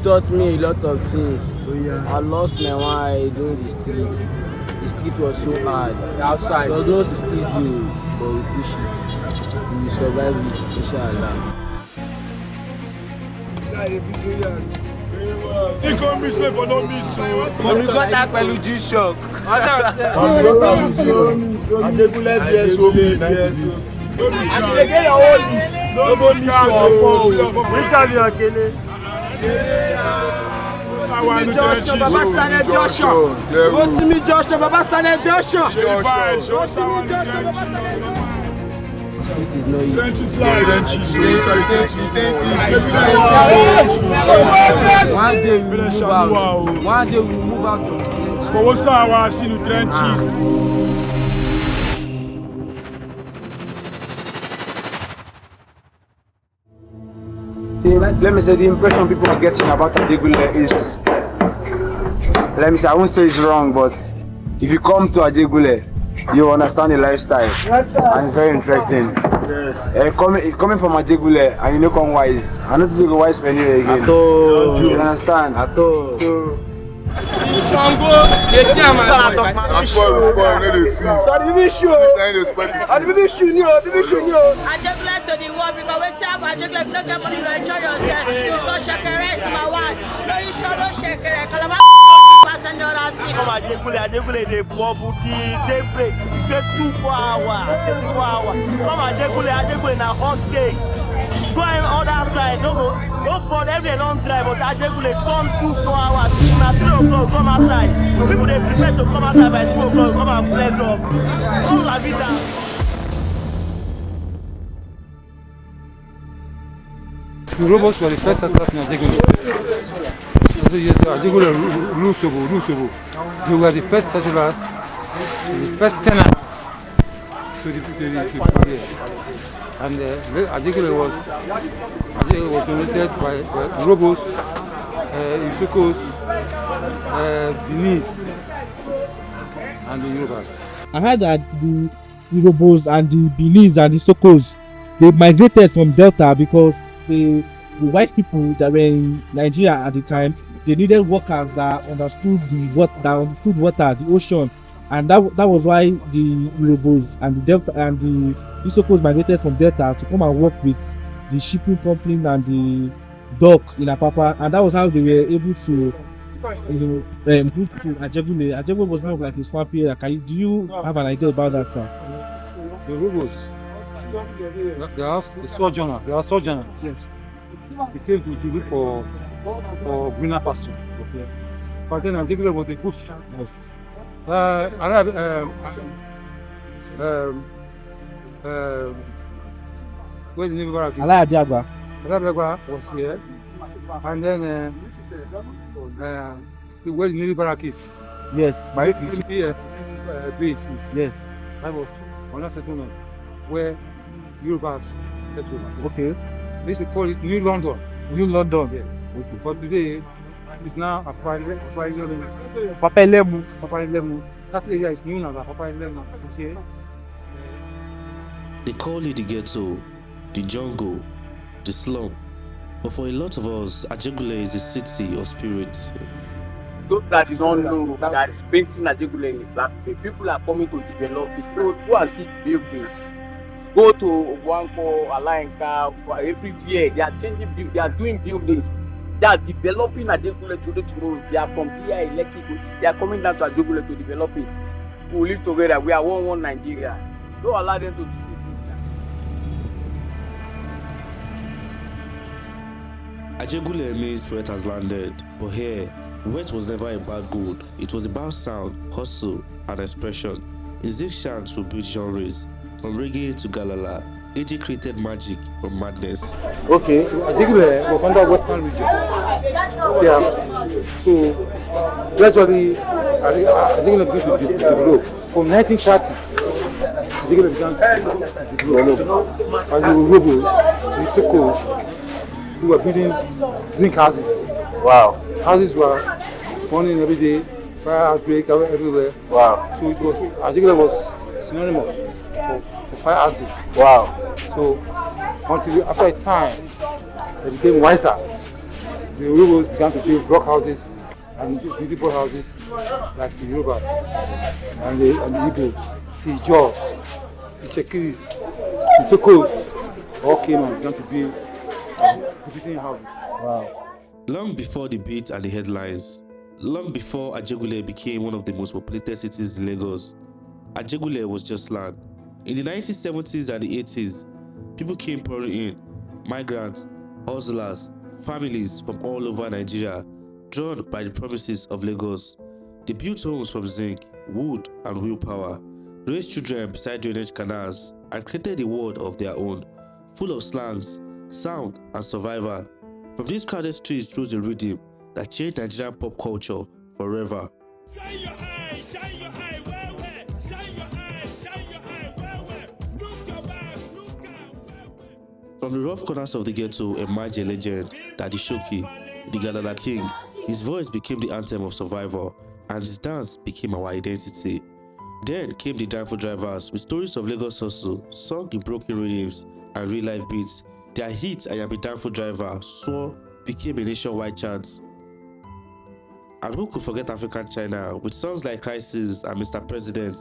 taught me a lot of things. I lost my mind during the street. The street was so hard. Outside. It was not easy, but we push it. We will survive it, inshallah. He can't miss me for no miss. But we got that by G-Shock. Ajegunle BSO. As you get your own list, no go miss your phone. Which of your Kele? Joshua, Baba Stanley Joshua. Go to me, Joshua, Baba Stanley Joshua. One day we move out. One day we move out of the trenches. For what's our see the trenches? Let me say the impression people are getting about Ajegunle is, let me say, I won't say it's wrong, but if you come to Ajegunle, you understand the lifestyle, and it's very interesting. Yes. Coming from Ajegunle and you know come wise, I don't think you go wise for anywhere again. At all. You understand? At all. So. Shango, they see I'm a So the baby show. The baby show new. Ajegunle to the world because we say Ajegunle if you don't get money you enjoy yourself. Because shekere is my one. No issue, no shekere. Kalama and all that thing. Come Ajegunle they bubble they break. Get 2 hours. Come Ajegunle na hot day. Go on other side, no for them they don't drive, but Ajegunle come 2 hours, na 3 o'clock come outside. People they prepare to come outside by 2 o'clock, come and flex up. All la vida. The robots were the first settlers in Ajegunle. Ajegunle Rusobo. They were the first settlers, the first tenants to the and Ajegunle was dominated by Robos, Isokos, Benis, and the Yorubas. I heard that the Yorubas and the Benis and the Sokos, they migrated from Delta because the white people that were in Nigeria at the time, they needed workers that understood water, the ocean. And that was why the Yorubas and the Delta and the Isokos migrated from Delta to come and work with the shipping company and the dock in Apapa, and that was how they were able to move to Ajegunle. Ajegunle was more of like a swamp area. Do you have an idea about that, sir? The Yorubas, they are sojourners. Yes. They came to look for greener pasture. Okay. But then Ajegunle was a push. Yes. Where the neighbor Alajagba was here, and then where the neighbor is. Yes, my base is. Yes, that was another settlement where Yorubas settled. Okay. They used to call it New London. New London. Yeah. Okay. For today, it's now Papalemu. That area is known as Papalemu. Okay. They call it the ghetto, the jungle, the slum. But for a lot of us, Ajegunle is a city of spirit. Those that you don't know that is painting Ajegunle in black people. People are coming to develop it. Go and see buildings. Go to Oguanko, Alainka, everywhere. They are changing buildings. They are doing buildings. They are developing Ajegunle today tomorrow. They are from here elected. They are coming down to Ajegunle to develop it. We will live together. We are one Nigeria. Don't allow them to deceive you. Ajegunle means threat has landed, but here, wet was never about gold. It was about sound, hustle, and expression. His chants will build genres, from reggae to galala. AJ created magic from madness. Okay, Ajegunle was under Western region. Yeah. So gradually, Ajegunle began to develop. From 1930, Ajegunle began to develop. And the Robo, the Soko, who were building zinc houses. Wow. Houses were burning every day, fire outbreak everywhere. Wow. So it was Ajegunle was synonymous for fire outbreak. Wow. So until after a time, they became wiser. the Yorubas began to build block houses and beautiful houses like the Yorubas and the Igbos, the Jaws, the Chekiris, the Sokos, all came and began to build beautiful houses. Wow. Long before the beat and the headlines, long before Ajegunle became one of the most populated cities in Lagos, Ajegunle was just land. In the 1970s and the 80s, people came pouring in, migrants, hustlers, families from all over Nigeria, drawn by the promises of Lagos. They built homes from zinc, wood, and willpower, raised children beside drainage canals, and created a world of their own, full of slangs, sound, and survival. From these crowded streets rose a rhythm that changed Nigerian pop culture forever. Shine your eye, where, where? Shine your eye, where, where? Look your back, look out, where, where? From the rough corners of the ghetto emerged a legend, Daddy Showkey, the Ghana king. His voice became the anthem of survival, and his dance became our identity. Then came the Danfo drivers with stories of Lagos hustle, sung in broken rhythms and real-life beats. Their hit, I Am a Danfo Driver, Swore, became a nationwide chant. And who could forget African China? With songs like Crisis and Mr. President,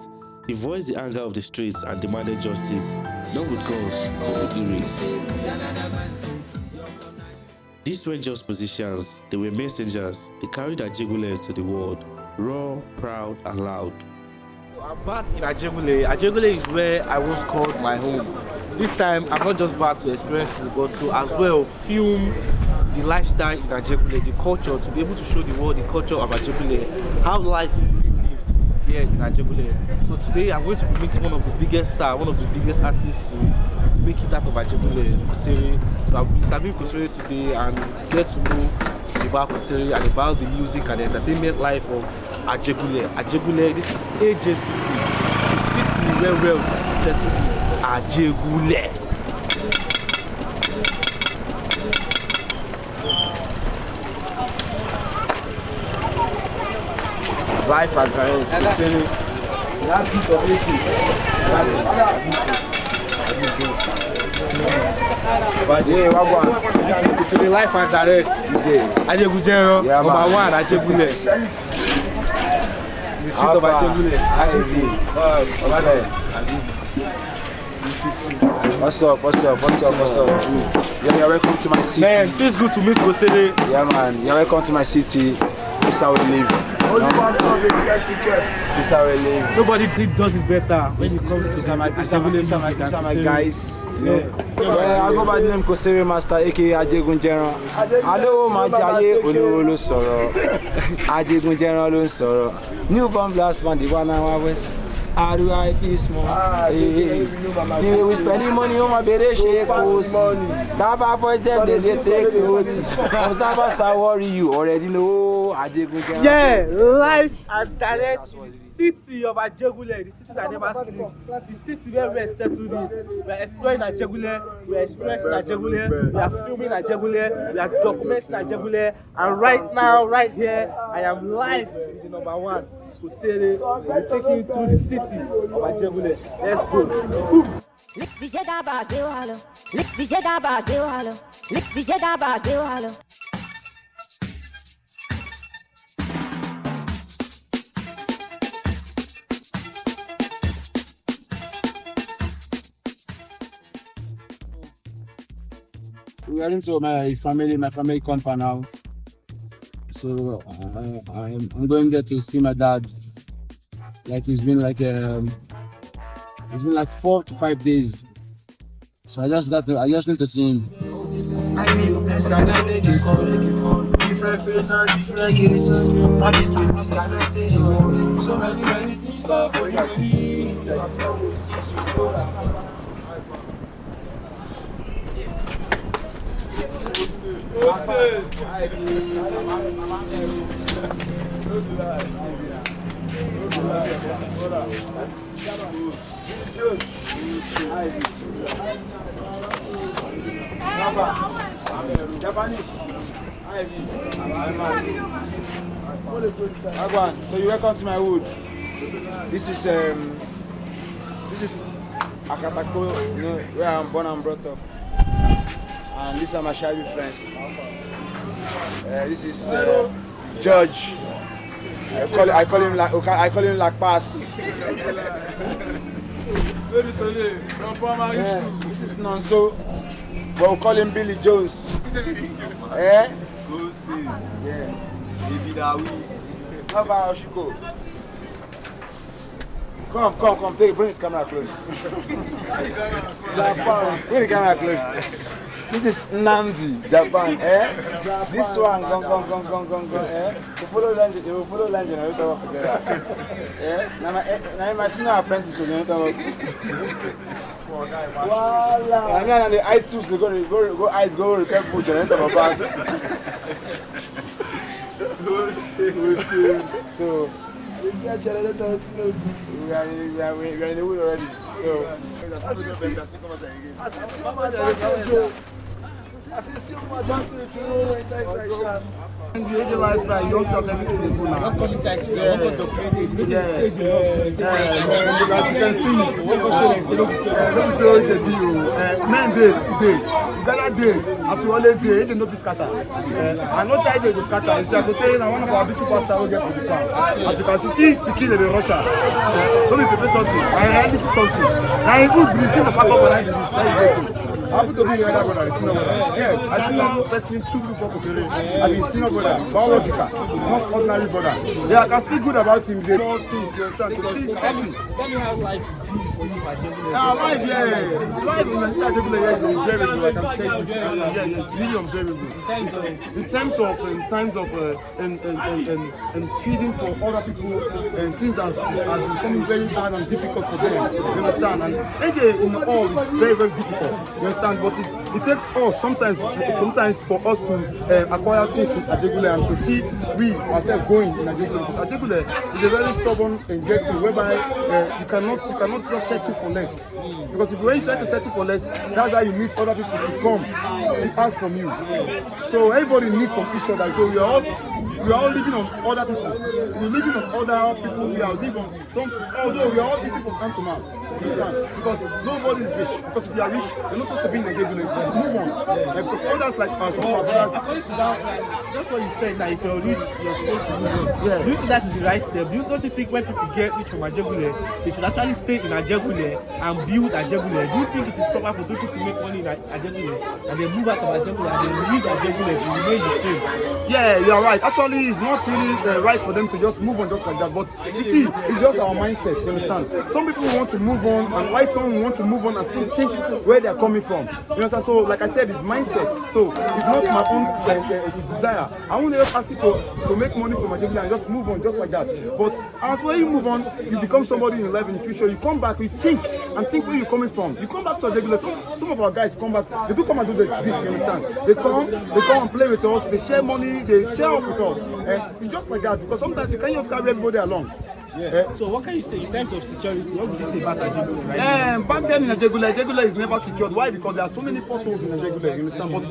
he voiced the anger of the streets and demanded justice, not with guns, but with lyrics. These weren't just musicians, they were messengers. They carried Ajegunle to the world, raw, proud, and loud. I'm back in Ajegunle. Ajegunle is where I once called my home. This time, I'm not just back to experiences, but to as well film the lifestyle in Ajegunle, the culture, to be able to show the world the culture of Ajegunle, how life is being lived here in Ajegunle. So today, I'm going to be meeting one of the biggest stars, one of the biggest artists to make it out of Ajegunle, Kosere. So I'll be interviewing Kosere today and get to know about Kosere and about the music and the entertainment life of Ajegunle. Ajegunle, this is AJ City, the city where wealth is settled in Ajegunle. Life and direct, Kosere. That piece of it's the life and direct today. Ajegunle, number one, Ajegunle. The street of Ajegunle. What's up? Yeah, you're welcome to my city. Man, feels good to meet Kosere. Yeah, man, you're welcome to my city. This is how we live. Only one of the tickets. This is how we live. Nobody does it better when it comes to These are my guys. You know? Yeah. I go by the name Kosere Master, aka Ajegunle. Hello, my Jaye Olo Soro. Ajegunle Olo Soro. Newborn blast band, the one hour West. RIP small. We spending money on my bere shekos. Daba boys them they take notice. Observers are worry you already know Ajegunle. Yeah, life and direct the city of Ajegunle, the city that never sleeps, the city where we are settled in. We are exploring Ajegunle, we are experiencing Ajegunle, we are filming Ajegunle, we are documenting Ajegunle, and right now, right here, I am live with the number one. Kosere, we're taking you through the city of Ajegunle. Let's go. We are into my family compound now. So I'm going there to see my dad. Like it's been like 4 to 5 days. So I just need to see him. I mean, let's get a call. Different faces and different cases. On the street, we can say so many things love for you. That's how we see so good. So you welcome to my wood. This is Akatako, you know, where I'm born and brought up. And these are my shabby friends. This is Judge. I call him like pass. This is Nonso, but we call him Billy Jones. Eh? Yes. How about Oshiko? Come, bring his camera close. Bring the camera close. This is Nnamdi, Japan, eh? This one, go, eh? You follow Lange, and we talk together. Eh? Now my senior apprentice, you know, voila. And then the I2s, they go eyes, go repair food, you know, so, we are in the wood already. So, in the age lifestyle, you don't sell everything in food now. As you can see, men day, Ghana day, as we always do, age no be scatter. And not that age is scatter. It's just to say, one of our big superstars will get from the car. As you can see, the kill in Russia. Don't be prepare something. I reality something. Now you good breathe in the back of the line. I happen to be the other brother, the senior brother. Yes, I see one person, 2 people focus on it. I mean, senior brother, biological, not ordinary brother. Yeah, I can speak good about him. They know things, you understand? To see happy. Tell me how life be for you at Ajegunle. Life, yeah. Life in Ajegunle is very good. I can say this. Yeah, it's really unbearable. In terms of feeding for other people, and things are becoming very hard and difficult for them. You understand? And AJ in all is very, very difficult. You understand? But it takes us sometimes for us to acquire things in Ajegunle and to see we ourselves going in Ajegunle. Because Ajegunle is a very stubborn and getting whereby you cannot just settle for less. Because if you try to settle for less, that's how you meet other people to come to ask from you. So everybody needs from each other. So we are all living on other people. We're living on other people. We are living on some. Although we are all eating from hand to mouth. Because nobody is rich. Because if you are rich, you're not supposed to be in Ajegunle. Move on. Because others like us, some of our brothers. According to that, just what you said, that if you're rich, you're supposed to move on. Yeah. Do you think that is the right step? Don't you think when people get rich from Ajegunle, they should actually stay in Ajegunle and build Ajegunle? Do you think it is proper for people to make money in Ajegunle and then move out of Ajegunle and then leave Ajegunle to remain the same? Yeah, you're right. Actually, it's not really right for them to just move on just like that. But you see, it's just our mindset. You understand? Some people want to move on, and why some want to move on and still think where they're coming from. You understand? So, like I said, it's mindset. So, it's not my own desire. I won't just ask you to make money from Ajegunle and just move on just like that. But as when you move on, you become somebody in your life in the future. You come back, you think where you're coming from. You come back to Ajegunle. Some of our guys come back. They do come and do this. You understand? They come and play with us. They share money. They share up with us. It's just like that, because sometimes you can't just carry everybody along. Yeah. So what can you say in terms of security? What would you say about Ajegunle right now? Back then in Ajegunle is never secured. Why? Because there are so many potholes in Ajegunle, you understand? But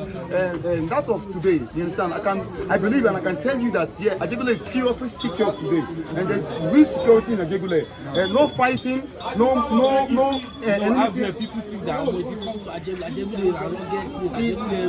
that of today, you understand? I believe and I can tell you that Ajegunle is seriously secured today, and there's real security in Ajegunle. No fighting, no anything. People think that if you come to Ajegunle is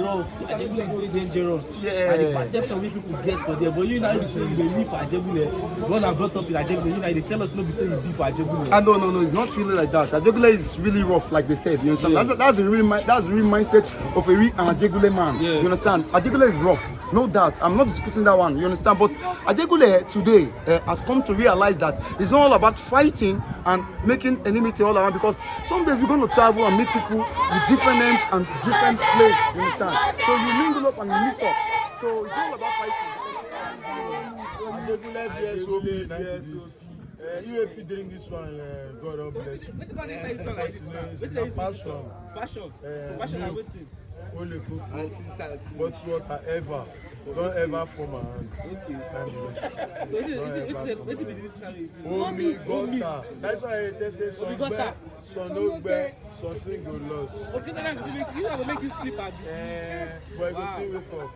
rough, Ajegunle is dangerous, and the perception we people get for there. But you know, if you live for Ajegunle, one I brought up in Ajegunle. They tell us not to say you be for Ajegunle. No, it's not really like that. Ajegunle is really rough, like they said. You understand? Yeah. That's the real mindset of an Ajegunle man. Yes. You understand? Ajegunle is rough, no doubt. I'm not disputing that one. You understand? But Ajegunle today has come to realize that it's not all about fighting and making enmity all around. Because some days you're going to travel and meet people with different names and different places. You understand? So you mingle up and you mix up. So it's not all about fighting. You if you drink this one, God bless you. What's the name of this one like this now? What's the passion? Passion and waiting. Only cook, but water ever. Don't ever form a hand. Okay. So what's it be this kind of Only gutter. That's why I tested some bear, some no bear, something go lost. Okay, so that will make you sleep at but you see wake up.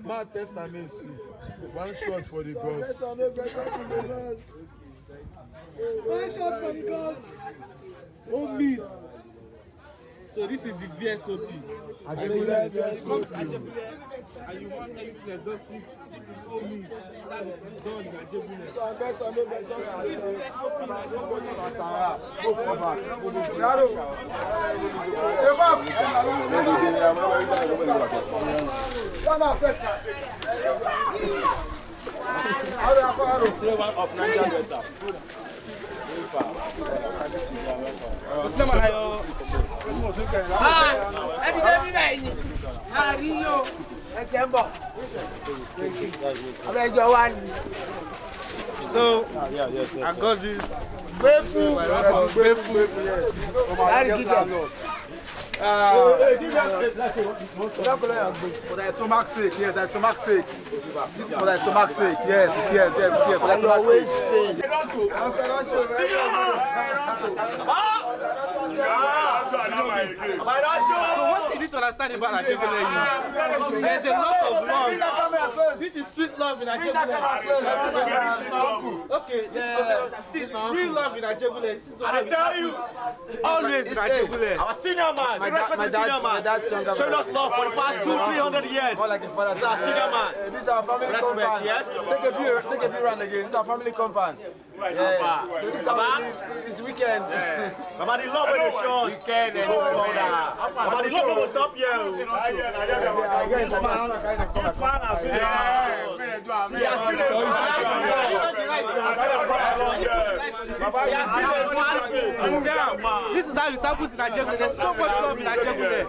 My testament sleep. One shot for the gods. One shot for the gods. Oh, miss. So this is the VSOP. Ajegunle VSOP. and you want anything exotic, this is only service is done in Ajegunle. So I guess I know best something. So I got this faithful. For thy stomach's sake, yes, thy stomach's sake. This is for thy stomach's sake, yes, for thy stomach's sake. So what you need to understand about Ajegunle is there's a lot of love. This is sweet love in Ajegunle. Okay, this is free love in Ajegunle. I tell you, Always in Ajegunle. our senior man, My dad's younger showed us love for the past 200-300 years. More like a father. He's our senior man. This is our family Respect, compound. yes? Take a few round again. This is our family compound. Yeah. So this is how we live this weekend. Baba, the love with the shows. Baba, the love will stop here. This man has been This is how it happens in Ajegunle. There's so much love in Ajegunle.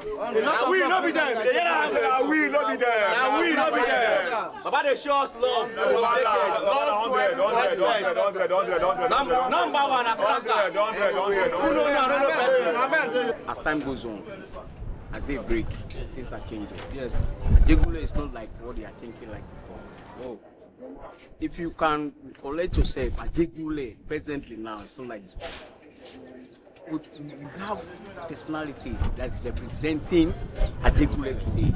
We not be there. We not be there. Baba, they show us love. Number one, As time goes on, as they break, things are changing. Yes. Ajegunle is not like what they are thinking like before. Oh. If you can collect yourself, Ajegunle presently now, it's not like we have personalities that's representing Ajegunle today.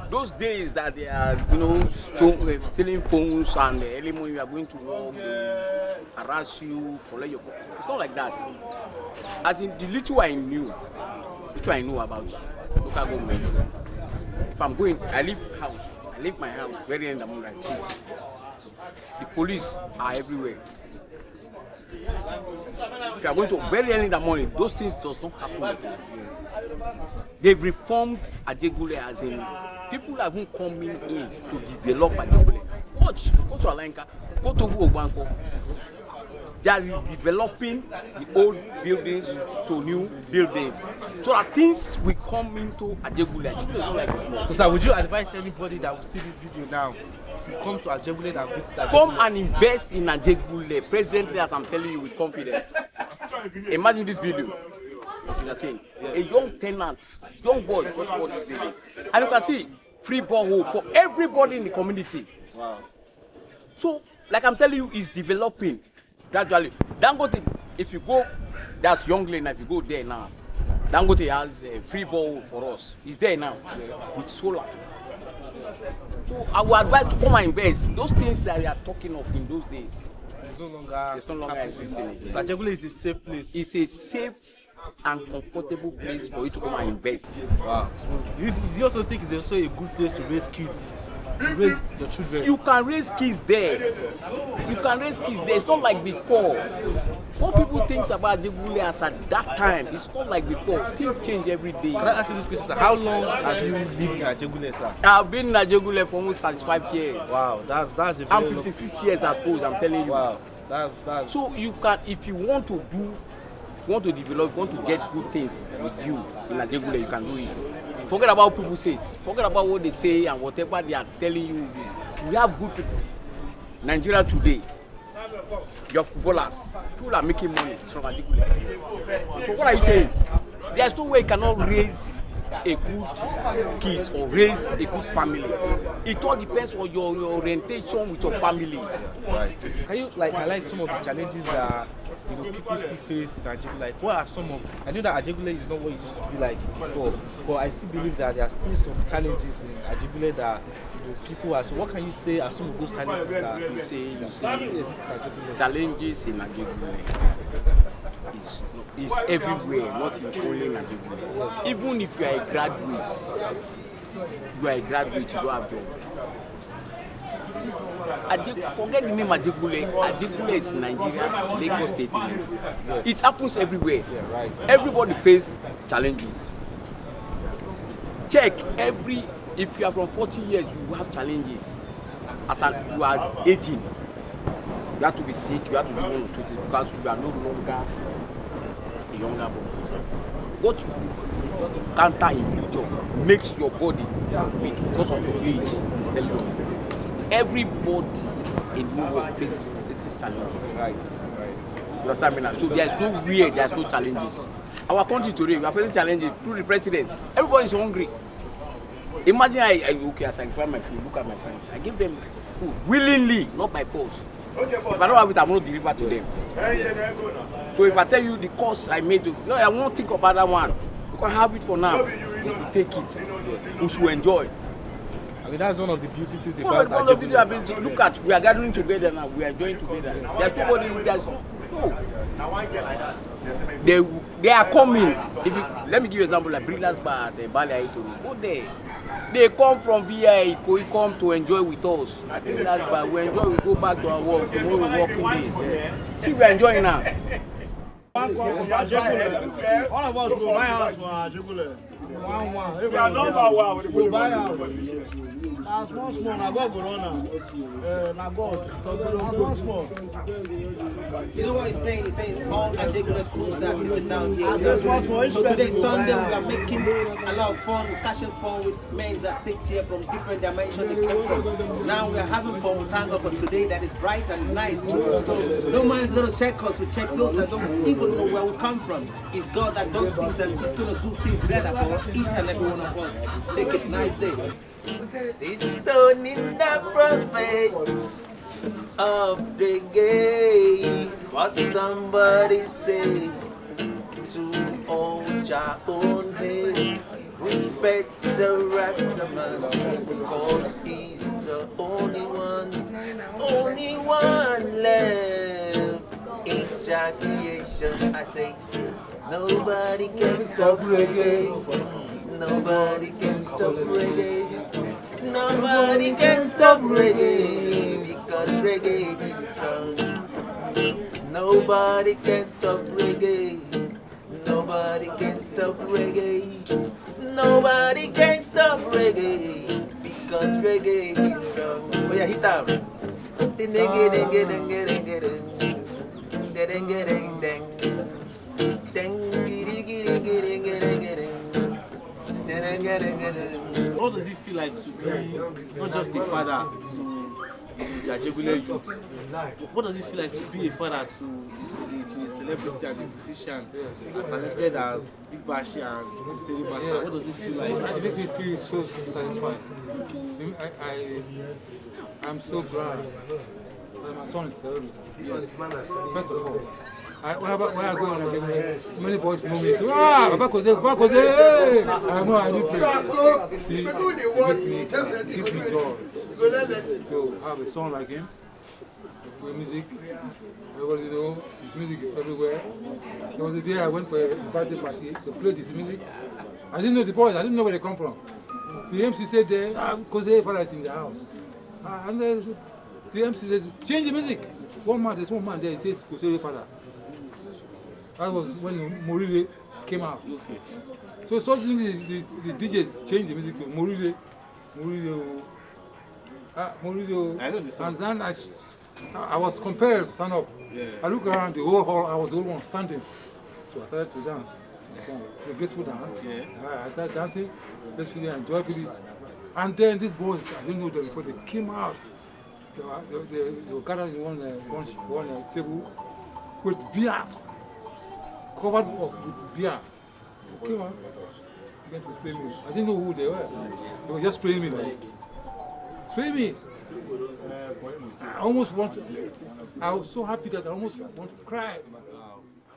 Those days that they are, stealing phones and early morning you are going to work, harass you, collect your phone. It's not like that. As in the little I know about local governments. If I'm going, I leave my house very early in the morning at 6. The police are everywhere. If you are going to very early in the morning, those things does not happen again. They've reformed Ajegunle as in people are even coming in to develop Ajegunle. Watch, go to Alenka, go to Ogbanko. They are developing the old buildings to new buildings. So that things will come into Ajegunle. So sir, would you advise anybody that will see this video now to come to Ajegunle and visit Ajegunle? Come and invest in Ajegunle presently, as I'm telling you with confidence. Imagine this video. You are saying a young tenant, young boy just bought this building. And you can see free borehole for everybody in the community. Wow. So, like I'm telling you, it's developing gradually. Dangote, if you go, that's Young Lane, if you go there now, Dangote has a free borehole for us. It's there now with solar. So I would advise to come and invest. Those things that we are talking of in those days, It's no longer existing. So Ajegunle is a safe place. It's a safe and comfortable place for you to come and invest. Wow. Do you also think it's also a good place to raise kids? To raise your children? You can raise kids there. It's not like before. What people think about Ajegunle as at that time, it's not like before. Things change every day. Can I ask you this question, sir? How long have you lived in Ajegunle, sir? I've been in Ajegunle for almost 35 years. Wow, that's a very I'm 56 years old, I'm telling you. Wow, that's. So you can, if you want to develop, want to get good things with you in Ajegunle, you can do it. Forget about what people say. Forget about what they say and whatever they are telling you. We have good people. Nigeria today, you have footballers. People are making money from Ajegunle. So what are you saying? There's no way you cannot raise a good kid or raise a good family. It all depends on your orientation with your family. Right. Can you highlight some of the challenges that people still face in Ajegunle? Like, what are some of? I know that Ajegunle is not what it used to be like before, but I still believe that there are still some challenges in Ajegunle that people are. So, what can you say are some of those challenges that you say challenges in Ajegunle is everywhere, not only in Ajegunle. Even if you are a graduate, you are a graduate, you don't have job. Forget the name Ajegunle. Ajegunle is in Nigeria, Lagos State. It happens everywhere. Everybody face challenges. Check if you are from 40 years, you have challenges. You are 18, you have to be sick, you have to do 1 or 2 things because you are no longer a younger boy. What you counter in future makes your body weak because of your age. Is telling you. Everybody in the world faces challenges. Right. You understand me now? So there's no weird, there's no challenges. Our country today, we are facing challenges through the president. Everybody is hungry. Imagine I sacrifice my food, look at my friends. I give them food willingly, not by force. If I don't have it, I won't deliver to them. So if I tell you the cost I made, I won't think about that one. You can have it for now. You should take it. You should enjoy. I mean, that's one of the beauties about Ajegunle. Look at, we are gathering together now. We are enjoying together. There's nobody. There's no. They are coming. Let me give you an example like Brilliance Bar at Bali. Go there. They come from VI. We come to enjoy with us. Brilliance Bar. We enjoy. We go back to our work. Tomorrow we working day. See, we are enjoying now. All of us go buy house for Ajegunle. One. If we are number one, we go buy house. Small, na God go run am. Na God. Small. You know what he's saying? He's saying all Ajegunle crews that sit down here. So today, Sunday, we are making a lot of fun, catching fun with men that sit here from different dimensions they came from. Now we are having fun with Tango for today that is bright and nice to us. So no man is going to check us. We check those that don't even know where we come from. It's God that does things and He's going to do things better for each and every one of us. Take it nice day. This stone in the prophet of the gate. What somebody say to hold your own head. Respect the Rastaman, cause he's the only one left in creation. I say, nobody can stop reggae. Nobody can stop reggae. Nobody can stop reggae because reggae is strong. Nobody can stop reggae. Nobody can stop reggae. Nobody can stop reggae because reggae is strong. Oh yeah, hit them. What does it feel like to be not just a father to the Ajegunle youth? What does it feel like to be a father to a celebrity and a musician as talented as Big Bashi and Seri Master? What does it feel like? It makes me feel so satisfied. I'm so glad that my son is celebrity. Yes. First of all, when I go on Ajegunle, many boys know me. So, Baba Koze, hey! I know I do play. See, it gives me joy to have a son like him. Play music, everybody know his music is everywhere. There was a day I went for a birthday party to play this music. I didn't know the boys, I didn't know where they come from. The MC said, Koze father is in the house. And the MC said, change the music. There's one man there, he says Koze father. That was when Morile came out. So suddenly the DJs changed the music to Morile. I know the song. And then I was compelled to stand up. Yeah. I look around the whole hall, I was the only one standing. So I started to dance. The graceful dance. Yeah. I started dancing, gracefully and joyfully. And then these boys, I didn't know them before they came out. They were gathered in one table with beer. Covered up with beer. Came out, began to spray me. I didn't know who they were. They were just spraying me like this. Spray me. I was so happy that I almost want to cry.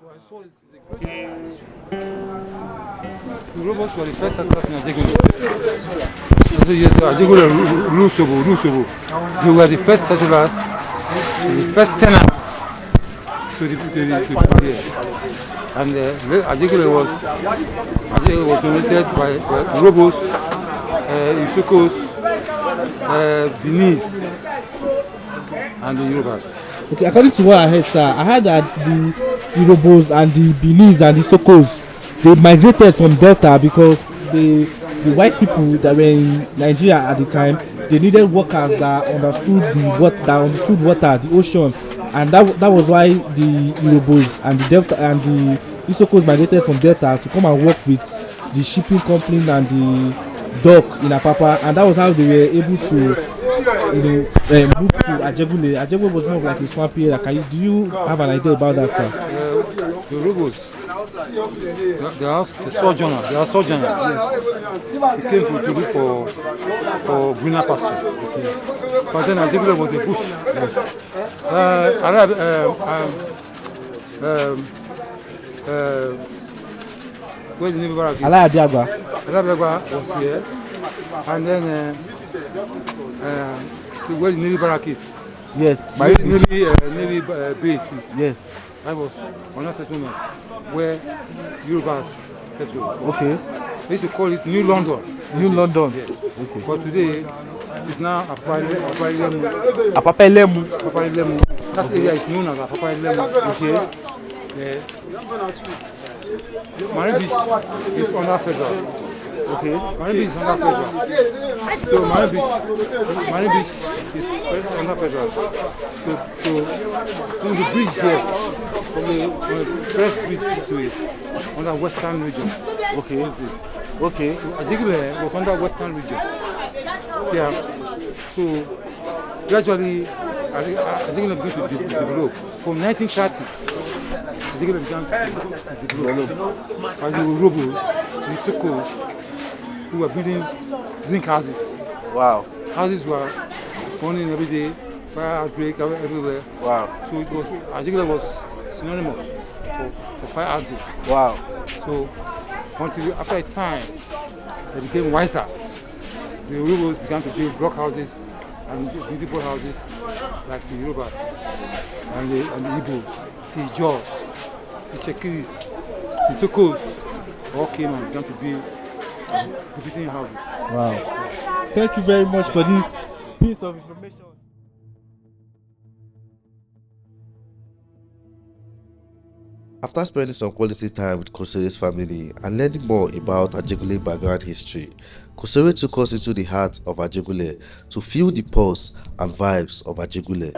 So I saw this is a great. The robots were the first settlers in Ajegunle. Ajegunle, Rusobo. They were the first settlers, the first tenants to the here. And Ajegunle was donated by Rawest Isokos, Benin, and the Yorubas. Okay, according to what I heard, sir, I heard that the Urobos and the Benis and the Sokos, they migrated from Delta because the white people that were in Nigeria at the time, they needed workers that understood water, the ocean, and that was why the Urobos and the Delta and the Isokos migrated from Delta to come and work with the shipping company and the dock in Apapa, and that was how they were able to move to Ajegunle. Ajegunle was more of like a swamp area. Do you have an idea about that, sir? The Urobos, they are sojourners. They are sojourners. Yes. They came to look for greener pasture. Okay. But then Ajegunle was a bush. Yes. Where the Navy barrack is? Aladiagba was here, and then where the Navy barrack is. Yes, Navy base is. Yes. That was another settlement where Yorubas settled. Okay. They used to call it New London. New London. Yeah. Okay. But today, it's now Apapalemu. That area is known as Apapalemu. Okay. Yeah. Marine Beach is under federal. Okay. Marine Beach is under federal. So Marine Beach is under federal. So from the bridge here, from the press bridge this way, under Western region. Okay. Okay. Ajegunle was under Western region. Yeah. So gradually, Ajegunle began to develop. From 1930, Ajegunle began to develop. And the Urobos, the Sokos, who were building zinc houses. Wow. Houses were burning every day, fire outbreak everywhere. Wow. So it was Ajegunle was synonymous for fire outbreak. Wow. So until after a time, they became wiser. The Urobos began to build block houses and beautiful houses like the Yorubas and the Igbos, the Jaws, the Chekiris, the Sokos all came and began to build befitting houses. Wow. Thank you very much for this piece of information. After spending some quality time with Kosere's family and learning more about Ajegunle background history, Kosere took us into the heart of Ajegunle to feel the pulse and vibes of Ajegunle.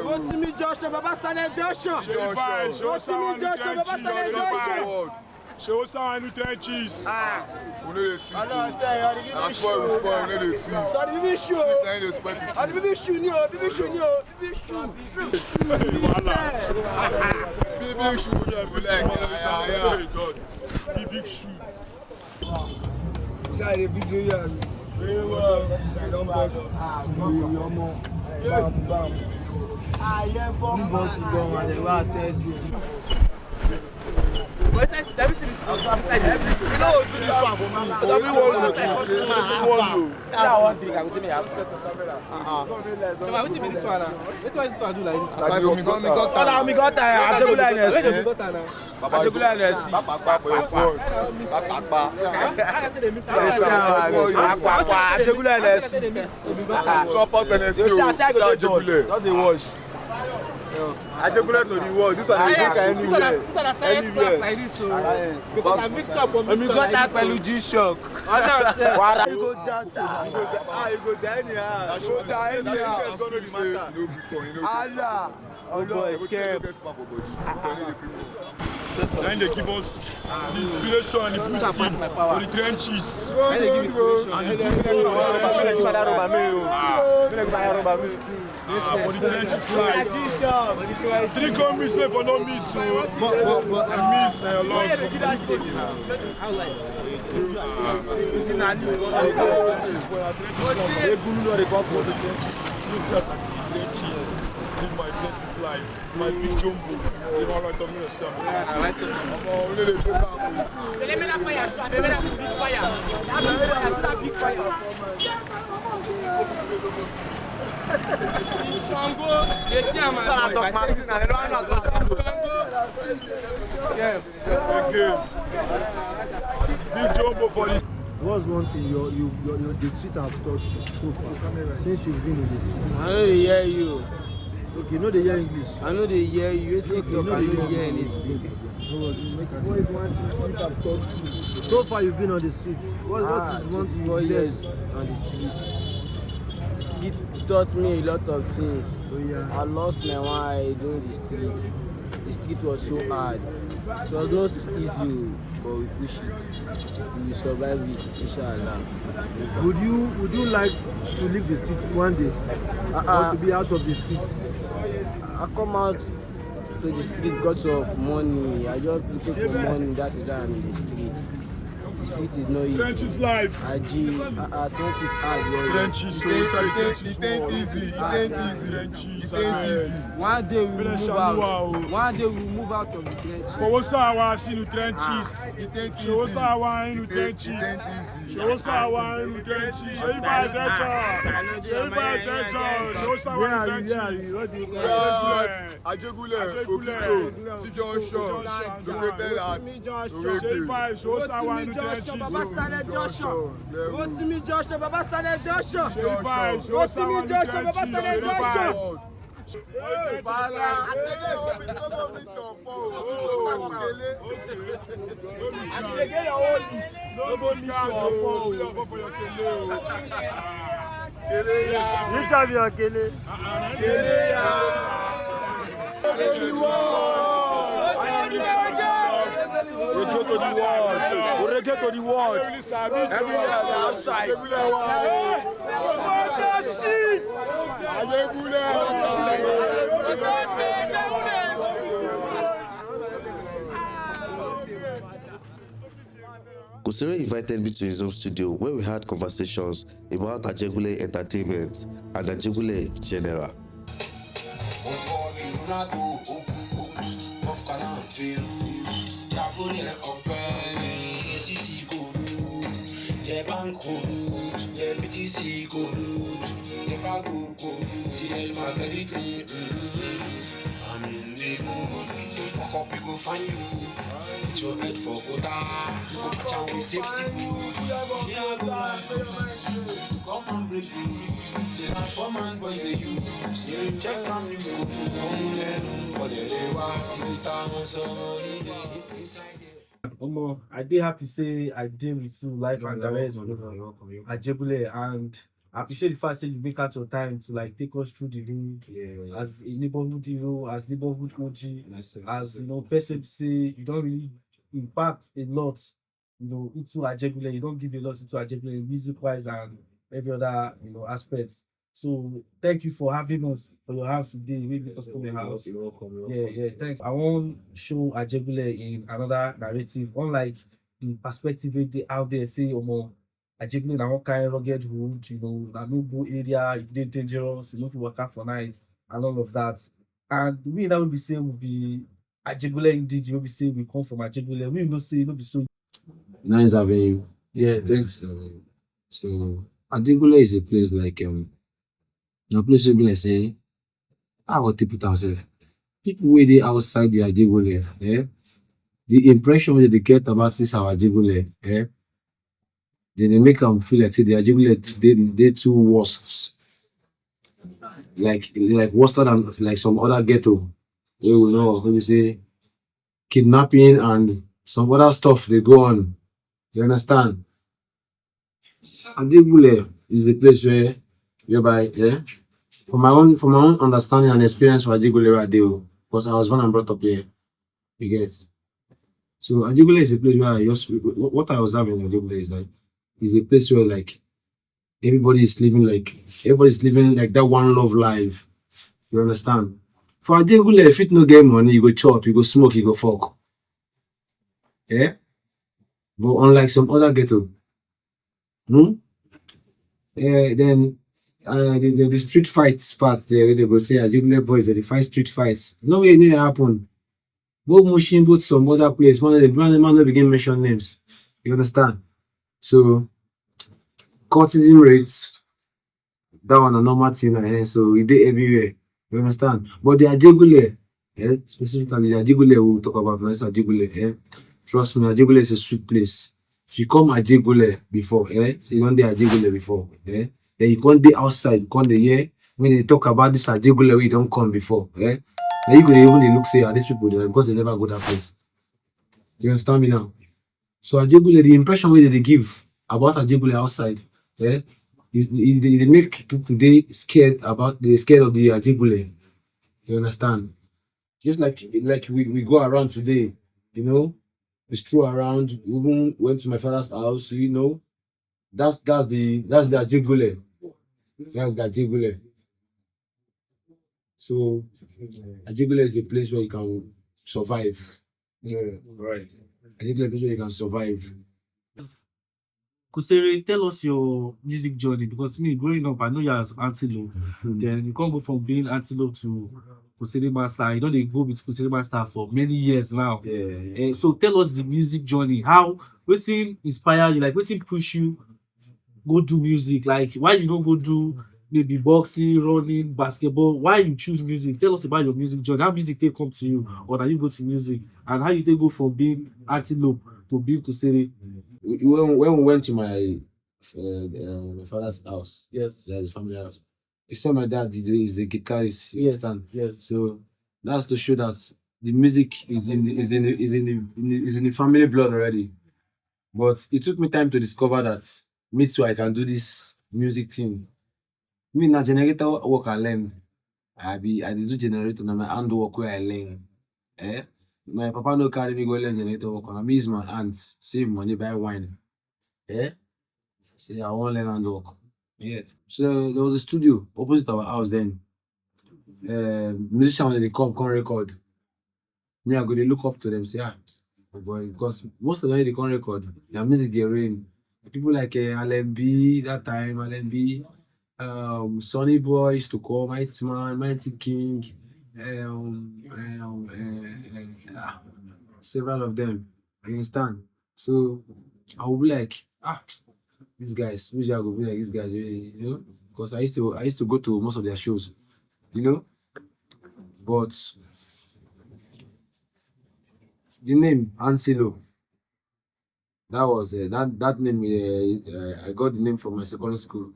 Rotimi Joshua, Baba Stanley Joshua. Rotimi Joshua, Baba Stanley Joshua. Show some new trenches. On the baby shoe. On the baby shoe, baby shoe. Inside the video, yeah. Very well. Inside on bus. Bam. I am born to go and they will tell you. Everything is outside. You know, this one. Everyone knows. I will say me have set the camera. So what is this one? This one do like this. Me got Ajegunle Ajegunle to the world. This one is anywhere. This one is anywhere. Like this, so because I mixed up on. We got that pẹ̀lú G-Shock. You go down. You go down anyhow. You go down anyhow. Allah. Oh boy, scared. Then they give us the inspiration and the boosting for the trenches. And the for the trenches life. 3 come miss me for no miss, so I miss a lot. trenches, live my plenty life, my big jumbo. You know, right on me, yourself. Yeah, I like to. Let me not fire, shot. Let me not big fire. That big fire. Shango, they see I'm a dog machine, and they don't know how Yeah. Big jumbo for you. What's one thing the street have taught you so far since you've been in the street? I know they hear you. Okay, no they hear English. I know they hear you. You talk, I know they hear anything. What is one thing street have taught you? So far you've been on the streets. What is one thing 4 you years learned? on the streets. The street taught me a lot of things. Oh, yeah. I lost my mind doing the street. The street was so hard. It was not easy, but we push it. We will survive it, inshallah. Would you like to leave the streets one day? Or to be out of the streets? I come out to the street because of money. I just looking for money, that is why I'm in the street. The street is not easy. Trenches life. Trenches hard. Trenches, so inside the trenches. It ain't easy. Trenches, One day we will move out. One day we will move out of the trenches. For what's our in the trenches? Show us our in the trenches. Show us our in the trenches. Show you by attention. Show you by attention. Show us our in the trenches. Ajegunle, Show us our in the trenches. Baba started Joshua. Rotimi Joshua, Baba started Joshua. Rotimi Joshua, Baba started Joshua. You shall be on Kele. Reggae to the world. Reggae to the world. Everywhere outside. Kusere invited me to his home studio where we had conversations about Ajegunle entertainment and Ajegunle in general. I'm in the mood, fuck up, you go find you. Put your head for Koda, watch out with safety boots. Yeah, go come and break the rules. Say that for man, boys, they use. You check on you, but they want to so I did happy say I did with you live and direct Ajegunle, and I appreciate the fact that you make out your time to like take us through the room as a neighborhood hero, as neighborhood OG, as you know, best way to say you don't really impact a lot, you know, into Ajegunle. You don't give a lot into Ajegunle music wise and every other aspects. So thank you for having us for your house today. We make us come your house. You're welcome. Yeah, thanks. I want to show Ajegunle in another narrative, unlike the perspective they out there say, Ajegunle na one kind rugged hood, na no go area, you dey dangerous, you know, if you work out for night and all of that. And we that will be saying will be Ajegunle indeed, you will be saying we come from Ajegunle. We will not say, be so. Nice having you. Yeah, thanks. So Ajegunle is a place like a place where be like say, how what people themselves. People where they outside the Ajegunle, the impression that they get about this our Ajegunle, then they make them feel like say the Ajegunle they too worst. Like worse than like some other ghetto. Where we know, let me say kidnapping and some other stuff they go on. You understand? Ajegunle is a place whereby, from my own understanding and experience for Ajegunle right there, because I was born and brought up here. You get. So Ajegunle is a place where what I was having in Ajegunle is like is a place where like everybody's living like that one love life. You understand? For Ajegunle, if it no get money, you go chop, you go smoke, you go fuck. Yeah? But unlike some other ghetto, then the street fights part there, where they go say Ajegunle boys they fight street fights. No way it never happen. Go Mushin, go to some other place. Man, the man not begin mention names. You understand? So courtism rates, that one a normal thing, so we did everywhere. You understand? But the Ajegunle, specifically the Ajegunle we will talk about now is Ajegunle. Trust me, Ajegunle is a sweet place. If you come Ajegunle before, so you don't dey Ajegunle before, then you can't dey outside, you can't dey here when they talk about this Ajegunle we don't come before, then you could even dey look say these people there because they never go that place. You understand me now? So Ajegunle, the impression wey they give about Ajegunle outside, is they make people they scared of the Ajegunle. You understand? Just like we go around today, you know, we stroll around, even went to my father's house, you know. That's the Ajegunle. That's the Ajegunle. So Ajegunle is a place where you can survive. Yeah, right. Ajegunle is a place where you can survive. Kusere, tell us your music journey because me growing up, I know you as Antelope. Then you can't go from being Antelope to Kusere Master. You know they go with Kusere Master for many years now. Yeah. So tell us the music journey. How wetin inspire you? Like wetin push you go do music? Like why you don't go do maybe boxing, running, basketball? Why you choose music? Tell us about your music journey. How music take come to you, or now you go to music, and how you take go from being Antelope to being Kusere? When we went to my father's house, Yes, his family house, you saw my dad is a guitarist. You yes, understand? yes. So that's to show that the music is in the family blood already. But it took me time to discover that me too I can do this music thing. Me na generator work I learn. I dey do generator na my hand work where I learn. My papa no carry me go learn generator work. I use my hands, save money, buy wine. Say I want learn hand work. Yeah. So there was a studio opposite our house then. Musicians when they come record. Me I go dey look up to them, say oh boy, because most of them they come record, their music they rain. People like LMB that time, LMB, Sonny Boy used to call Mighty Man, Mighty King, several of them. You understand? So I will be like, these guys, which I will be like these guys, you know, because I used to go to most of their shows, you know. But the name Antelope, that was that name. I got the name from my secondary school.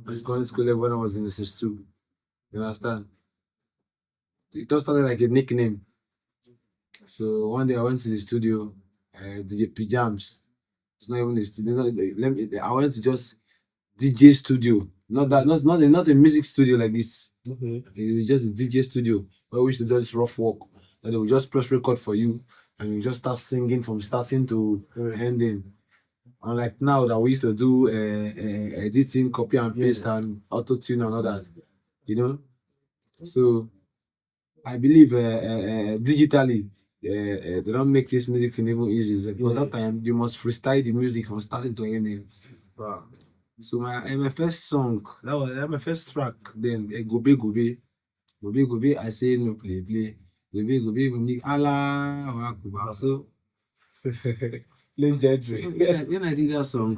My secondary school level when I was in the SS2. You understand? It just started like a nickname. So one day I went to the studio, DJ Pijams. It's not even the studio. I went to just DJ studio. Not a music studio like this. Okay. It was just a DJ studio where we used to do this rough work. And they will just press record for you and you just start singing from starting to ending. Unlike now that we used to do editing, copy and paste and auto tune and all that, you know. So I believe digitally they don't make this music thing even easy because that time you must freestyle the music from starting to ending. Wow. So my first song, that was my first track. Then Gobe Gobe, Gobe Gobe. I say no play. Gobe Gobe Gobe Allah Akbar. So legendary. When I did that song,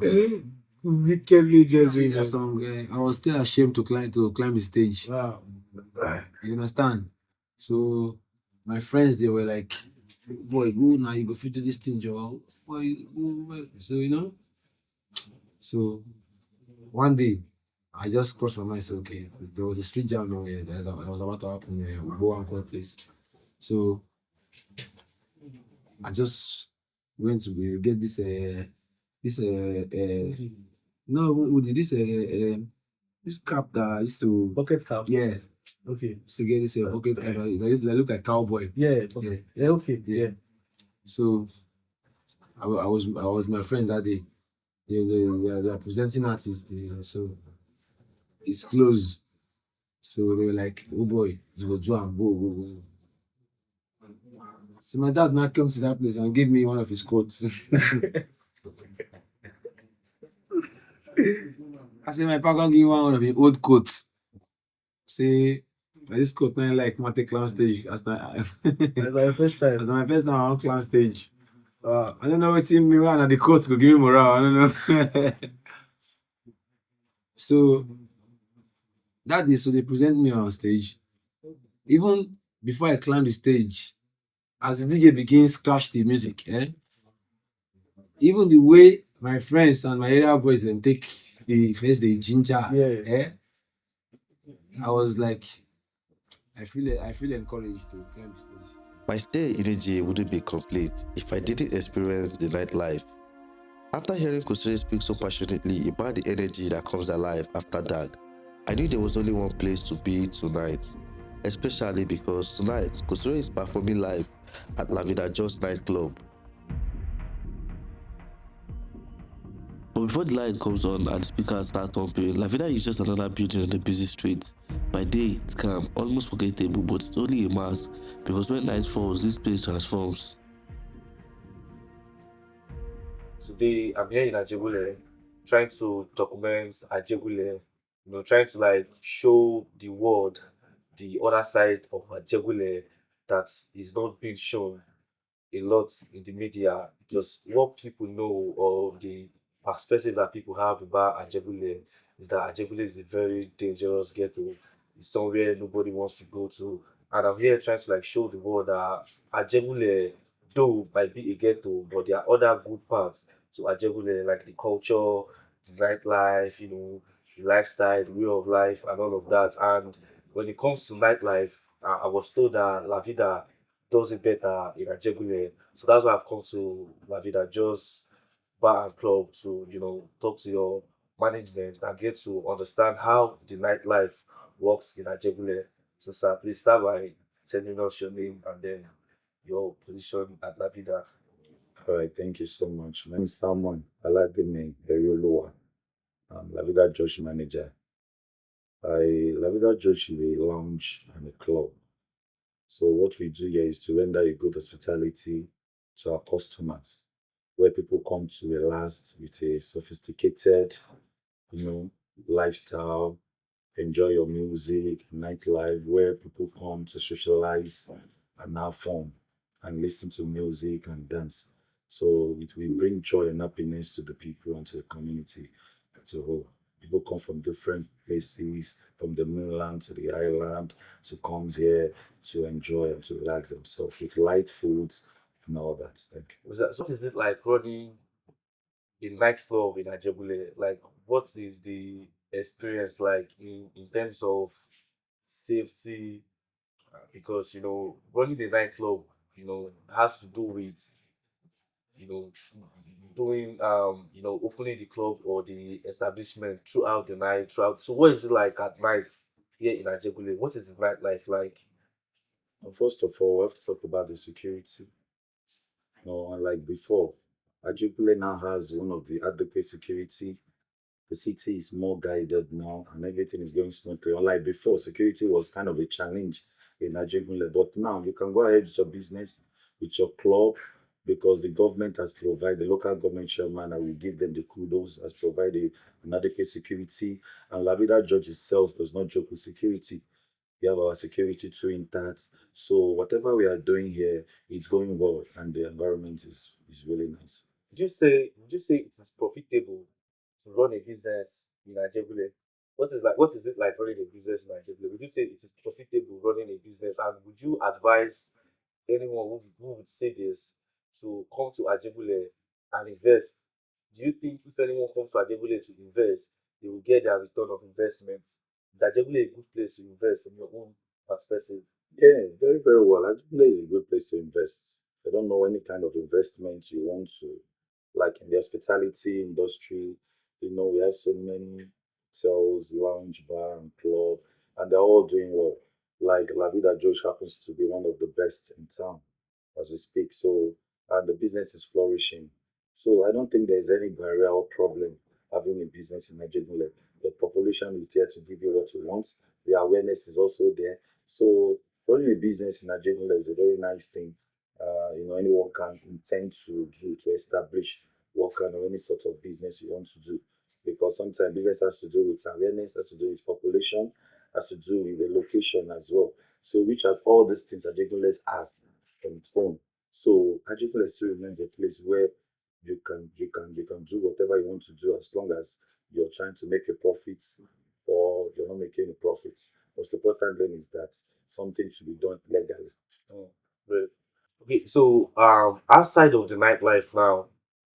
wicked legendary. That song, I was still ashamed to climb the stage. Wow. You understand? So my friends they were like, "Boy, go now, you go fit do this thing, Joel." Boy, go. So you know. So one day, I just crossed my mind. So okay, there was a street jam over here. That was about to happen in Go and Call place. So I just went to get this this cap that I used to bucket cap. Yeah. Okay. So get this bucket cap. They look like cowboy. Yeah. Okay. Yeah. So I was my friend that day. They are presenting artists. So it's closed. So they were like, "Oh boy, you go do and go." So my dad now came to that place and gave me one of his coats. I say my papa give me one of the old coats. Say this coat man like my take clown stage. That's my first time. That's my first time on clown stage. I don't know what team me run and the coats could give me morale. I don't know. So that day, so they present me on stage. Even before I climb the stage, as the DJ begins scratch the music, even the way my friends and my area boys then take the first the ginger, I was like, I feel encouraged to climb the stage. My stay in AJ wouldn't be complete if I didn't experience the nightlife. After hearing Kusure speak so passionately about the energy that comes alive after dark, I knew there was only one place to be tonight, especially because tonight Kusure is performing live at La Vida Just nightclub. But before the light comes on and the speakers start pumping, La Vida is just another building on the busy street. By day, it's calm, almost forgettable, but it's only a mask because when night falls, this place transforms. Today, I'm here in Ajegunle, trying to document Ajegunle, trying to like show the world the other side of Ajegunle that is not being shown a lot in the media, because what people know or the perspective that people have about Ajegunle is that Ajegunle is a very dangerous ghetto. It's somewhere nobody wants to go to. And I'm here trying to like show the world that Ajegunle, though might be a ghetto, but there are other good parts to Ajegunle, like the culture, the nightlife, the lifestyle, the way of life, and all of that. And when it comes to nightlife, I was told that La Vida does it better in Ajegunle. So that's why I've come to La Vida Just Bar and Club to, talk to your management and get to understand how the nightlife works in Ajegunle. So, sir, please start by telling us your name and then your position at La Vida. All right, thank you so much. My name is Salmon Aladime Erioloa. I'm La Vida Josh manager. La Vida Josh is a lounge and a club. So what we do here is to render a good hospitality to our customers, where people come to relax with a sophisticated, lifestyle, enjoy your music, nightlife, where people come to socialize and have fun and listen to music and dance. So it will bring joy and happiness to the people and to the community as a whole. People come from different places, from the mainland to the island, to come here to enjoy and to relax themselves with light foods and all that. Thank you. So what is it like running a nightclub in Ajegunle? Like, what is the experience like in terms of safety? Because running a nightclub, has to do with you know doing opening the club or the establishment throughout the night. Throughout. So what is it like at night here in Ajegunle? What is the nightlife like? First of all, we have to talk about the security. Unlike before, Ajegunle now has one of the adequate security. The city is more guided now and everything is going smoothly. Unlike before, security was kind of a challenge in Ajegunle. But now you can go ahead with your business, with your club, because the government has provided, the local government chairman, I will give them the kudos, has provided an adequate security. And La Vida Judge itself does not joke with security. We have our security too intact. So whatever we are doing here, it's going well and the environment is really nice. Would you say it is profitable to run a business in Ajegunle? What is it like running a business in Ajegunle? Would you say it is profitable running a business, and would you advise anyone who would say this to come to Ajegunle and invest? Do you think if anyone comes to Ajegunle to invest, they will get their return of investment? Is Ajegunle a good place to invest from your own perspective? Yeah, very, very well. Ajegunle is a good place to invest. I don't know any kind of investment you want to, like in the hospitality industry. We have so many hotels, lounge, bar, and club, and they're all doing well. Like La Vida Josh happens to be one of the best in town as we speak. So, and the business is flourishing. So, I don't think there's any barrier or problem having a business in Ajegunle. The population is there to give you what you want. The awareness is also there. So, running a business in Ajegunle is a very nice thing. Anyone can intend to do to establish what kind of any sort of business you want to do, because because sometimes business has to do with awareness, has to do with population, has to do with the location as well. So which are all these things Ajegunle has on its own. So Ajegunle still remains a place where you can do whatever you want to do as long as you're trying to make a profit or you're not making a profit. Most important thing is that something should be done legally. Oh, great. Okay, so outside of the nightlife now,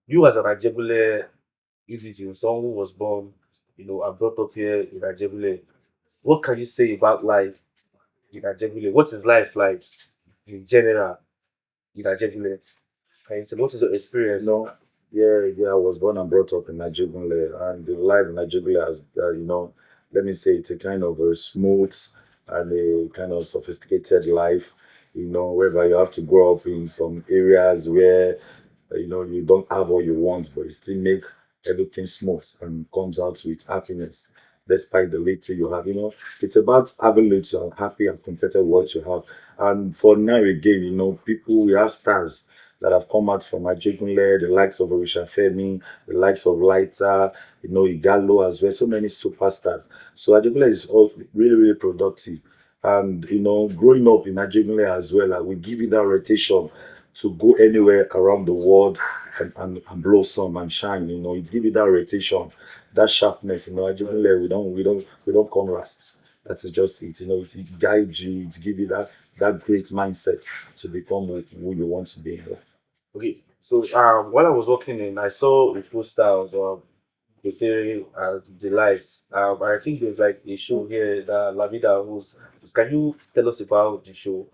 you as an Ajegunle individual, someone who was born, and brought up here in Ajegunle, what can you say about life in Ajegunle? What is life like in general in Ajegunle? Can you tell what is your experience? No, yeah, I was born and brought up in Ajegunle, and the life in Ajegunle has, let me say, it's a kind of a smooth and a kind of sophisticated life, whereby you have to grow up in some areas where, you don't have what you want, but you still make everything smooth and comes out with happiness, despite the little you have. It's about having little and happy and contented with what you have. And for now again, people, we have stars that have come out from Ajegunle, the likes of Orisha Femi, the likes of Lighter, Igalo as well, so many superstars. So Ajegunle is all really, really productive. And, growing up in Ajegunle as well, we give you that rotation to go anywhere around the world and blossom and shine. It gives you that rotation, that sharpness. Ajegunle, we don't come rust. That is just it. It guides you, it gives you that great mindset to become who you want to be in life. Okay, so while I was walking in, I saw a poster of the theory and the lights. I think there's like a show here that La Vida hosts. Can you tell us about the show?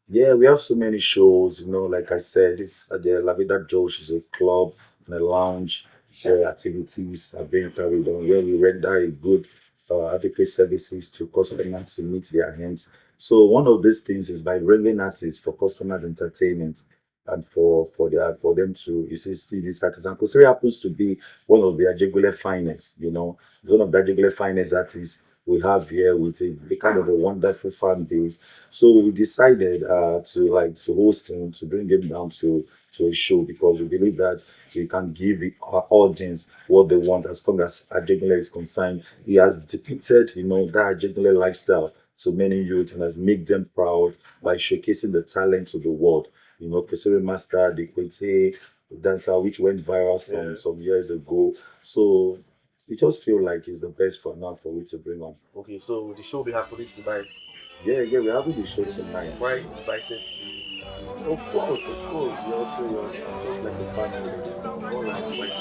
Yeah, we have so many shows, like I said, this the La Vida Josh is a club and a lounge where activities are being carried on, where we render a good adequate services to customers to meet their hands. So one of these things is by bringing artists for customers' entertainment and for them to see these artists. And Kusiri happens to be one of the Ajegunle finest, it's one of the Ajegunle finest artists we have here with a kind of a wonderful fan base. So we decided to host him, to bring him down to a show, because we believe that we can give our audience what they want as long as Ajegunle is concerned. He has depicted, that Ajegunle lifestyle to many youth and has made them proud by showcasing the talent to the world. Kusiri Master, the Kwete dancer, which went viral some years ago. So we just feel like it's the best for now for we to bring on. Okay, so the show will be happening tonight. Yeah, we're having the show tonight. Why invited? Of course. You're also just like a family. All like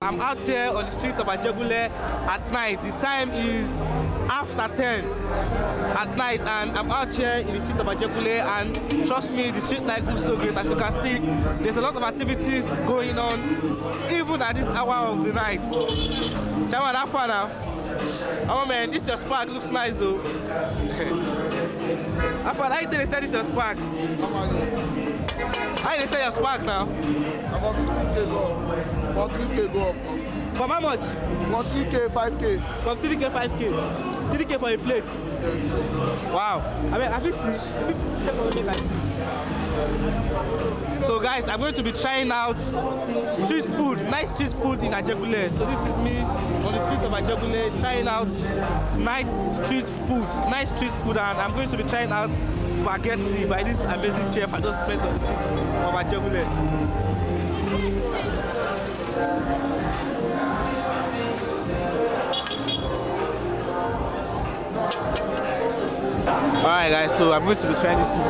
I'm out here on the street of Ajegunle at night. The time is after 10 at night, and I'm out here in the street of Ajegunle, and trust me, the street light looks so great. As you can see, there's a lot of activities going on, even at this hour of the night. Chairman, how far now? Oh man, this your spark looks nice though. How far? How they say this your spark? How they say your spark now? About 15K go up. About 3K go up. From how much? From 3K, 5K. From 3K, 5K. 3K for a plate. Yes. Wow. I mean, have you seen? Check on me like see. So guys, I'm going to be trying out street food, nice street food in Ajegunle. So this is me on the street of Ajegunle trying out nice street food, and I'm going to be trying out spaghetti by this amazing chef I just spent on the street of Ajegunle. Alright guys, so I'm going to be trying this food.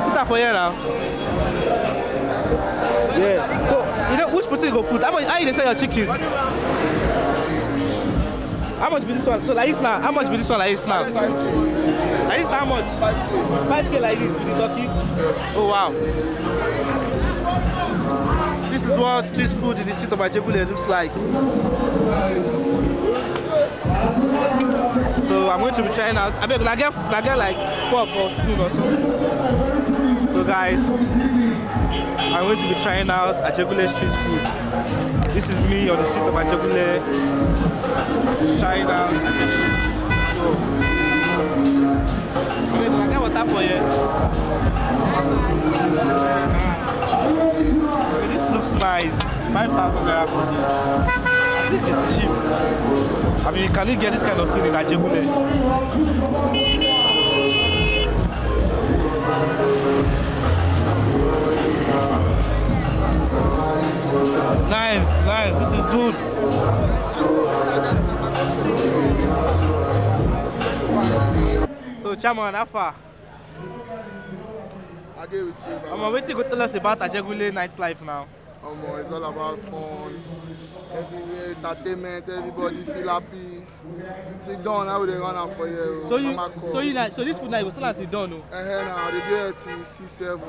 Put that for here now. Yeah. So you know which potato you go put? How you sell your chickens? How much be this one? So like this now, how much be this one like this now? 5K. Like this how much? 5K. 5K like this with the turkey? Oh wow. This is what street food in the street of Ajegunle looks like. So I'm going to be trying out. I mean, I get like fork or spoon or something. So guys, I'm going to be trying out Ajegunle street food. This is me on the street of Ajegunle trying out Ajegunle street food. I mean, I get water for you. This looks nice. 5,000 naira for this. This is cheap. I mean, can you get this kind of thing in Ajegunle? Nice, this is good. So, Chairman, how far? I get with you. What you go tell us about Ajegunle nightlife now? It's all about fun, everywhere, entertainment, everybody feel happy. Sit down, how they run out for you. So this food now you go sell until dawn, no? Now they do it till 6-7.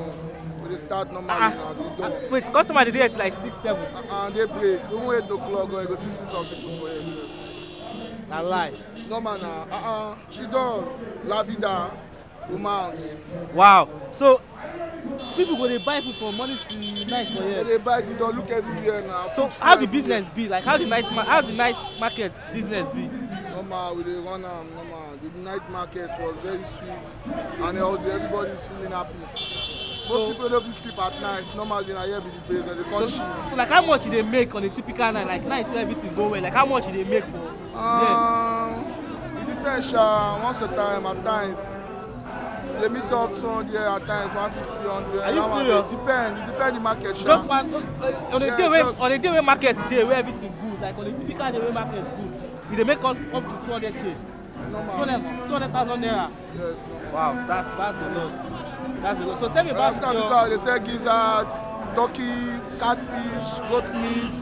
But they start normally now, sit down. Wait, customer they do it like 6-7? They break. Even 8 o'clock, you go see some people for yourself. I lie. No man, now. Sit down, la vida, romance. Wow. So people go they buy food from morning to night for here. They buy it, don't look everywhere now. So how the business be? Like how the night market business be? Normal, we dey run normal. The night market was very sweet, and everybody is feeling happy. Most people don't sleep at night. Normally, na here be the place and they can't chill. So like how much they make on a typical night? Like night where everything go well. Like how much they make for? It depends. Once a time, at times. They meet up 200 at times, 150, 100. Are you serious? It depends the market. Just one on a day where market day where everything good, like on a typical day where market good, they make up to 200k. 200,000 naira. Yes. Wow, that's a lot. That's a lot. So tell me about because they say gizzard, turkey, catfish, goat meat.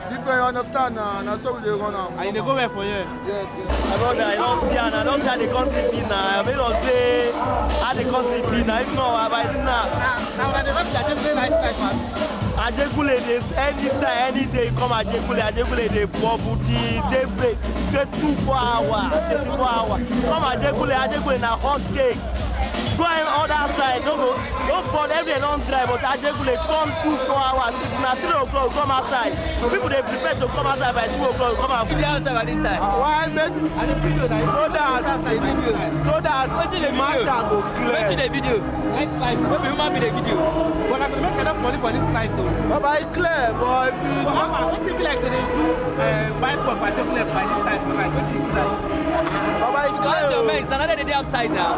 Different, you understand now, and that's how they run out. And they go where for you? Yes. I don't see how the country be now. I mean, don't say how the country be now. If not, I didn't know. Now, when they run to Ajegunle lifestyle, man. Ajegunle, anytime, any day, come Ajegunle, they bubble tea, they break, 24 hours. Come Ajegunle na hot cake. Go on other side, don't burn every don't drive, but Ajegunle come 2-4 hours. If na 3 o'clock, come outside. People they prepare to come outside by 2 o'clock. Come out. Video outside by this time. Why make and the video so that the matter go clear. Wait till the video. Next time, maybe human be the video. But I can make enough money for this night though. But it's clear, boy. What's it be like they do buy for Ajegunle by this time for night? What's it be like? Because your man is another day outside now.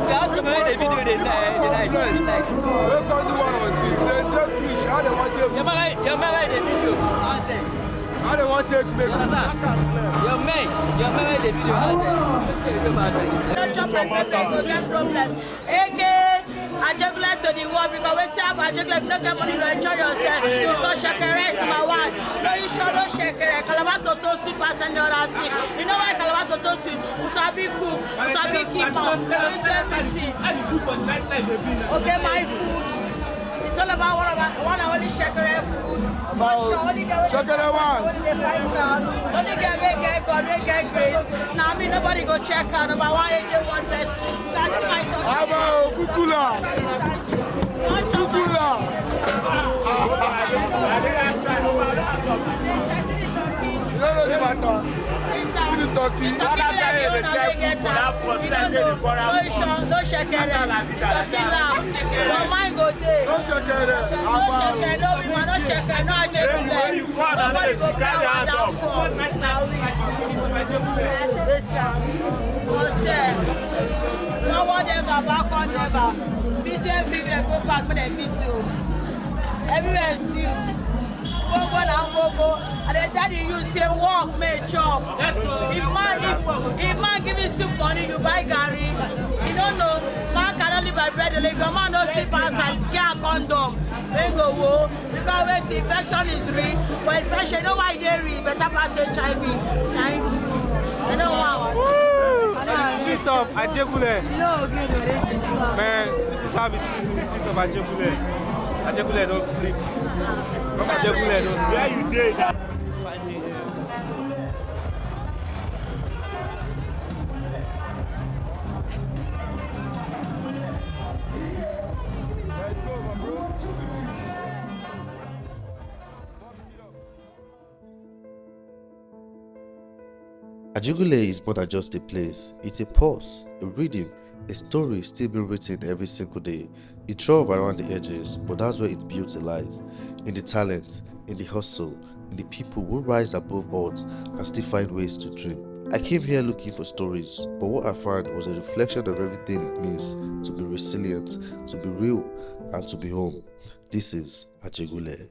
They also made a video the night. They can't do one or two. They just fish. How they want to make your man made a video out there. How they want to make your man made a video out there. Don't jump and make no problem. Again, Ajegunle to the world because we say Ajegunle if you don't get money to enjoy yourself. Because shekere is number one. No you should not shekere. Calabar toto si pass and the other thing. You know why Calabar toto si? Usabi cook, Usabi keep up. Okay, my food. It's all about one only shekere food. Shekere one. Only get grace. Now me nobody go check out about why AJ1 best. That's my shot. How about Fukula? You don't know the matter. See the Showkey. No shekere. No mind go dey. No shekere. No shekere, no woman, no shekere, no Ajegunle. Nobody go carry her down from. Forward never, backward never. Beat everywhere, go back when they beat you. Everywhere is still. Go now, go. And the daddy you say walk, make chop. If man give you soup money, you buy garri. You don't know, man cannot live by bread. Like your man no sleep outside, get a condom. Then go wo. Because wait, the infection is real. But infection, you know why they real? Better pass HIV. Thank you. You know what? On the street of Ajegunle. Man, this is how it is in the street of Ajegunle. Ajegunle don't sleep. Ajegunle don't sleep. Where you did that? Ajegunle is more than just a place. It's a pulse, a rhythm, a story still being written every single day. It drove around the edges, but that's where its beauty lies. In the talent, in the hustle, in the people who rise above odds and still find ways to dream. I came here looking for stories, but what I found was a reflection of everything it means to be resilient, to be real, and to be home. This is Ajegunle.